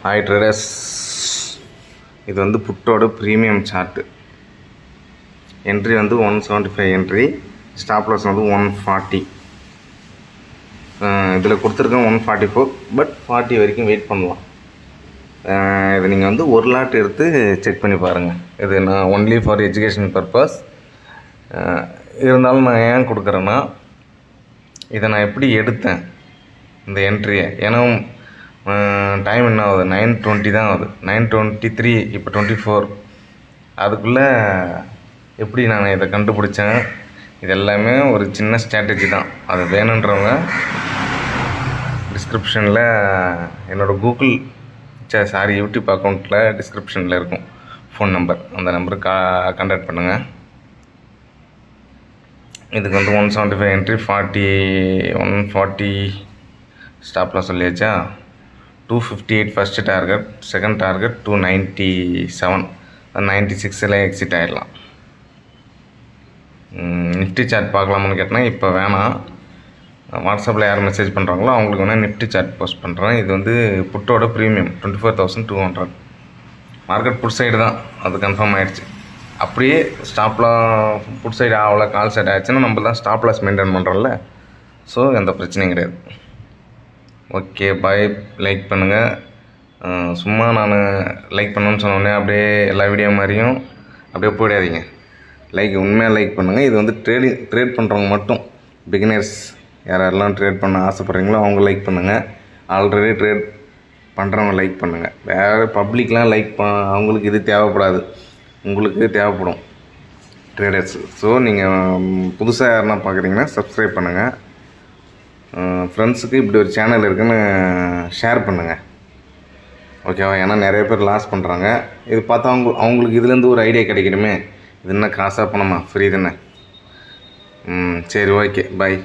Hi traders, இது வந்து புட்டோட premium chart. Entry வந்து 175 என்ட்ரி, ஸ்டாப் லாஸ் வந்து 140. இதில் கொடுத்துருக்கேன் 144, பட் 40 வரைக்கும் வெயிட் பண்ணலாம். இது நீங்கள் வந்து ஒரு லாட் எடுத்து செக் பண்ணி பாருங்கள். இது நான் ஒன்லி ஃபார் எஜுகேஷன் பர்பஸ். இருந்தாலும் நான் ஏன் கொடுக்குறேன்னா, இதை நான் எப்படி எடுத்தேன் இந்த என்ட்ரியை, ஏன்னா டைம் என்ன ஆகுது, 9:20 தான் ஆகுது, 9:23, இப்போ 24. அதுக்குள்ளே எப்படி நான் இதை கண்டுபிடிச்சேன், இது எல்லாமே ஒரு சின்ன ஸ்ட்ராட்டஜி தான். அது வேணுன்றவங்க டிஸ்கிரிப்ஷனில் என்னோடய கூகுள் யூடியூப் அக்கௌண்ட்டில் டிஸ்கிரிப்ஷனில் இருக்கும் ஃபோன் நம்பர், அந்த நம்பருக்கு கான்டாக்ட் பண்ணுங்கள். இதுக்கு வந்து 175 என்ட்ரி, 140 ஸ்டாப் லாஸ் சொல்லியாச்சா. 258 first target, second target 297, 96 exit ஆகிடலாம். நிஃப்டி சார்ட் பார்க்கலாமான்னு கேட்டால் இப்போ வேணாம். வாட்ஸ்அப்பில் யார் மெசேஜ் பண்ணுறாங்களோ அவங்களுக்கு வேணால் நிஃப்டி சார்ட் போஸ்ட் பண்ணுறேன். இது வந்து புட்டோட ப்ரீமியம் 24,200. மார்க்கெட் புட் சைடு தான், அது கன்ஃபார்ம் ஆகிடுச்சு. அப்படியே ஸ்டாப்லாம் புட் சைடு ஆகல, கால் சைடு ஆகிடுச்சுன்னா நம்ம தான் ஸ்டாப் லாஸ் மெயின்டைன் பண்ணுறோம்ல. ஸோ எந்த பிரச்சனையும் கிடையாது. ஓகே, பாய். லைக் பண்ணுங்கள். சும்மா நான் லைக் பண்ணணும்னு சொன்னோடனே அப்படியே எல்லா வீடியோ மாதிரியும் அப்படியே போயிடாதீங்க. உண்மையாக லைக் பண்ணுங்கள். இது வந்து ட்ரேட் பண்ணுறவங்க மட்டும், பிகினர்ஸ் யாரெல்லாம் ட்ரேட் பண்ண ஆசைப்பட்றீங்களோ அவங்க லைக் பண்ணுங்கள். ஆல்ரெடி ட்ரேட் பண்ணுறவங்க லைக் பண்ணுங்கள். வேறு பப்ளிக்லாம் அவங்களுக்கு இது தேவைப்படாது, உங்களுக்கு தேவைப்படும் ட்ரேடர்ஸ். ஸோ நீங்கள் புதுசாக யாருன்னா பார்க்குறீங்கன்னா சப்ஸ்கிரைப் பண்ணுங்கள். ஃப்ரெண்ட்ஸுக்கு இப்படி ஒரு சேனல் இருக்குதுன்னு ஷேர் பண்ணுங்கள், ஓகேவா? ஏன்னா நிறைய பேர் லாஸ் பண்ணுறாங்க. இது பார்த்தா அவங்களுக்கு இதுலேருந்து ஒரு ஐடியா கிடைக்கணுமே. இது என்ன காசாக பணமா, ஃப்ரீ தானே. சரி, ஓகே, பாய்.